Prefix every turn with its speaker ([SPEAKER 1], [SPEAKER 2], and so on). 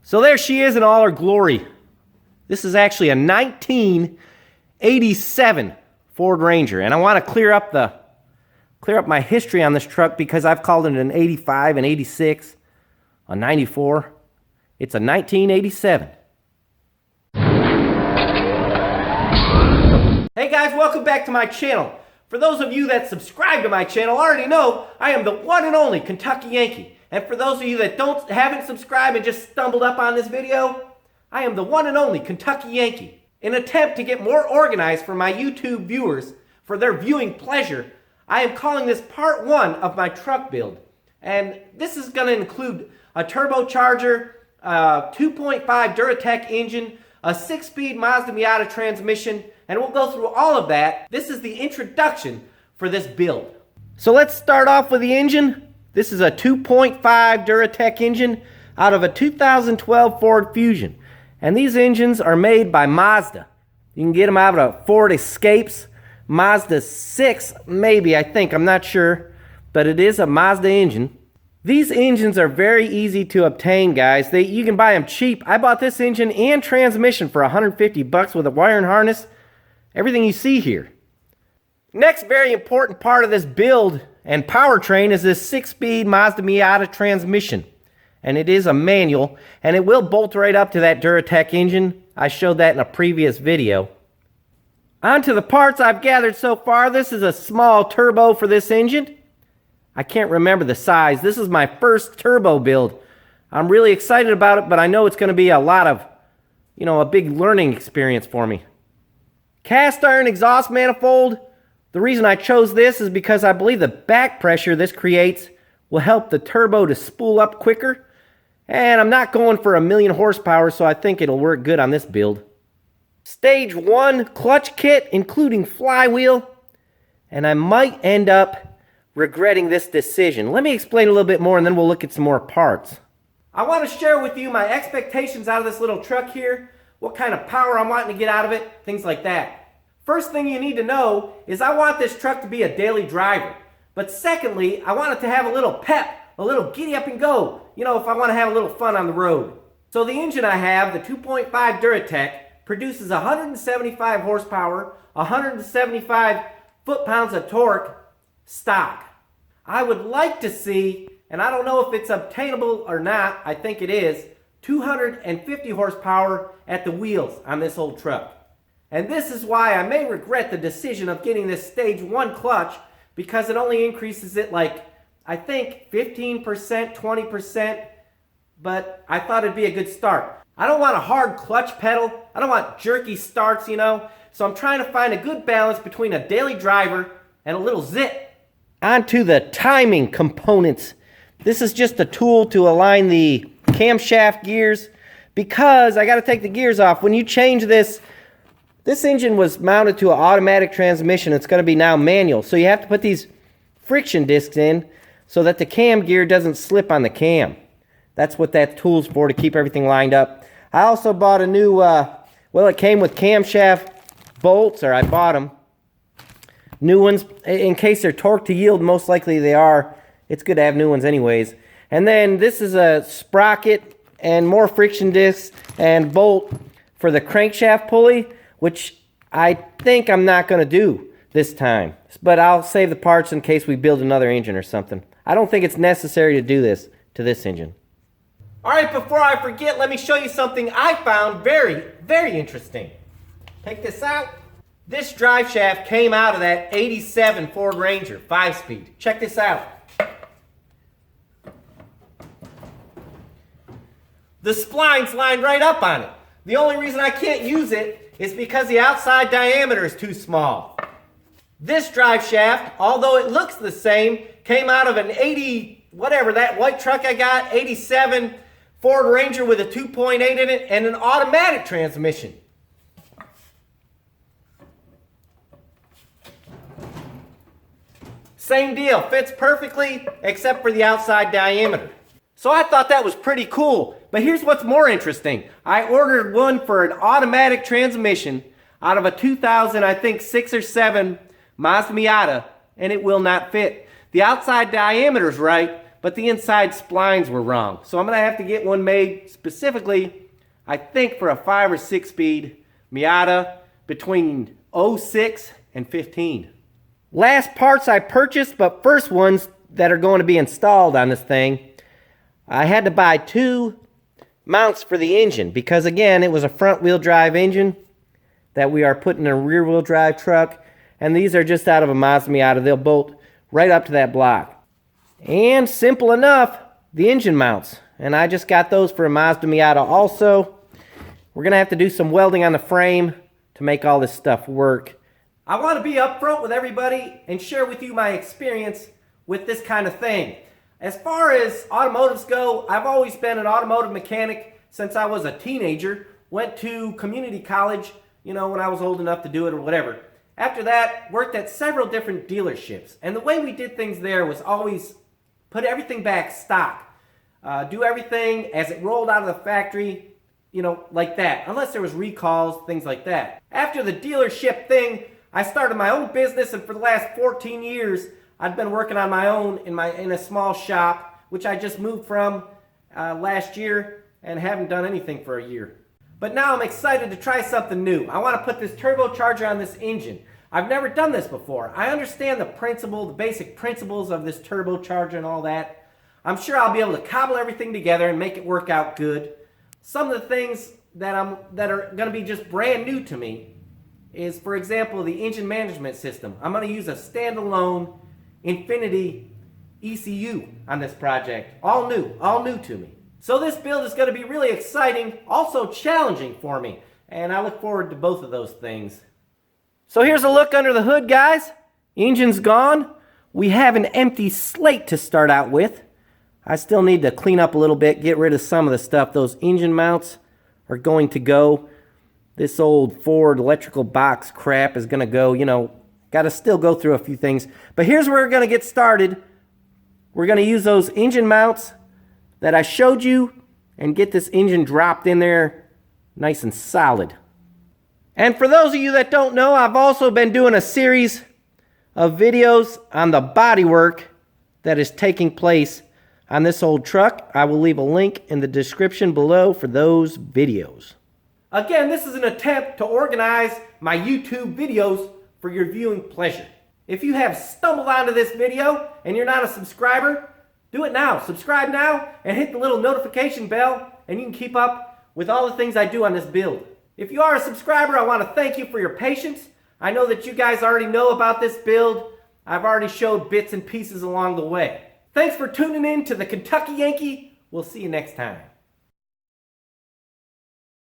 [SPEAKER 1] So there she is in all her glory. This is actually a 1987 Ford Ranger, and I want to clear up my history on this truck because I've called it an 85, an 86, a 94. It's a 1987. Hey guys, welcome back to my channel. For those of you that subscribe to my channel already know I am the one and only Kentucky Yankee. And for those of you that haven't subscribed and just stumbled up on this video, I am the one and only Kentucky Yankee. In an attempt to get more organized for my YouTube viewers for their viewing pleasure, I am calling this part 1 of my truck build. And this is going to include a turbocharger, a 2.5 Duratec engine, a 6-speed Mazda Miata transmission, and we'll go through all of that. This is the introduction for this build. So let's start off with the engine. This is a 2.5 Duratec engine out of a 2012 Ford Fusion. And these engines are made by Mazda. You can get them out of Ford Escapes, Mazda 6, maybe, I think, I'm not sure. But it is a Mazda engine. These engines are very easy to obtain, guys. You can buy them cheap. I bought this engine and transmission for $150 with a wire and harness. Everything you see here. Next very important part of this build and powertrain is this 6-speed Mazda Miata transmission. And it is a manual, and it will bolt right up to that Duratec engine. I showed that in a previous video. On to the parts I've gathered so far. This is a small turbo for this engine. I can't remember the size. This is my first turbo build. I'm really excited about it, but I know it's going to be a lot of, a big learning experience for me. Cast iron exhaust manifold. The reason I chose this is because I believe the back pressure this creates will help the turbo to spool up quicker. And I'm not going for 1,000,000 horsepower, so I think it'll work good on this build. Stage 1 clutch kit, including flywheel. And I might end up regretting this decision. Let me explain a little bit more, and then we'll look at some more parts. I want to share with you my expectations out of this little truck here, what kind of power I'm wanting to get out of it, things like that. First thing you need to know is I want this truck to be a daily driver. But secondly, I want it to have a little pep, a little giddy up and go, if I want to have a little fun on the road. So the engine I have, the 2.5 Duratec, produces 175 horsepower, 175 foot-pounds of torque, stock. I would like to see, and I don't know if it's obtainable or not, I think it is, 250 horsepower at the wheels on this old truck. And this is why I may regret the decision of getting this stage 1 clutch, because it only increases it like, I think 15%, 20%, but I thought it'd be a good start. I don't want a hard clutch pedal. I don't want jerky starts, so I'm trying to find a good balance between a daily driver and a little zip. On to the timing components. This is just a tool to align the camshaft gears, because I got to take the gears off. When you change this engine was mounted to an automatic transmission. It's going to be now manual. So you have to put these friction discs in so that the cam gear doesn't slip on the cam. That's what that tool's for, to keep everything lined up. I also bought a new, it came with camshaft bolts, or I bought them. New ones, in case they're torque to yield, most likely they are. It's good to have new ones anyways. And then this is a sprocket and more friction discs and bolt for the crankshaft pulley, which I think I'm not going to do this time. But I'll save the parts in case we build another engine or something. I don't think it's necessary to do this to this engine. Alright, before I forget, let me show you something I found very, very interesting. Take this out. This drive shaft came out of that 87 Ford Ranger 5-speed. Check this out. The spline's lined right up on it. The only reason I can't use it is because the outside diameter is too small. This drive shaft, although it looks the same, came out of an 80, whatever, that white truck I got, 87 Ford Ranger with a 2.8 in it and an automatic transmission. Same deal, fits perfectly except for the outside diameter. So I thought that was pretty cool. But here's what's more interesting. I ordered one for an automatic transmission out of a 2000, I think 6 or 7 Mazda Miata, and it will not fit. The outside diameter is right, but the inside splines were wrong. So I'm gonna have to get one made specifically, I think, for a 5 or 6 speed Miata between 06 and 15. Last parts I purchased, but first ones that are going to be installed on this thing, I had to buy 2 mounts for the engine because, again, it was a front wheel drive engine that we are putting in a rear wheel drive truck, and these are just out of a Mazda Miata. They'll bolt right up to that block. And simple enough, the engine mounts, and I just got those for a Mazda Miata also. We're gonna have to do some welding on the frame to make all this stuff work. I want to be upfront with everybody and share with you my experience with this kind of thing. As far as automotives go, I've always been an automotive mechanic since I was a teenager. Went to community college, you know, when I was old enough to do it or whatever. After that, worked at several different dealerships. And the way we did things there was always put everything back stock. Do everything as it rolled out of the factory, you know, like that. Unless there was recalls, things like that. After the dealership thing, I started my own business, and for the last 14 years, I've been working on my own in a small shop, which I just moved from last year and haven't done anything for a year. But now I'm excited to try something new. I want to put this turbocharger on this engine. I've never done this before. I understand the basic principles of this turbocharger and all that. I'm sure I'll be able to cobble everything together and make it work out good. Some of the things that are going to be just brand new to me is, for example, the engine management system. I'm going to use a standalone Infinity ECU on this project. All new to me. So this build is going to be really exciting, also challenging for me, and I look forward to both of those things. So here's a look under the hood, guys. Engine's gone. We have an empty slate to start out with. I still need to clean up a little bit, get rid of some of the stuff. Those engine mounts are going to go. This old Ford electrical box crap is going to go, you know, got to still go through a few things. But here's where we're going to get started. We're going to use those engine mounts that I showed you and get this engine dropped in there nice and solid. And for those of you that don't know, I've also been doing a series of videos on the bodywork that is taking place on this old truck. I will leave a link in the description below for those videos. Again, this is an attempt to organize my YouTube videos for your viewing pleasure. If you have stumbled onto this video and you're not a subscriber, do it now. Subscribe now and hit the little notification bell, and you can keep up with all the things I do on this build. If you are a subscriber, I want to thank you for your patience. I know that you guys already know about this build. I've already showed bits and pieces along the way. Thanks for tuning in to the Kentucky Yankee. We'll see you next time.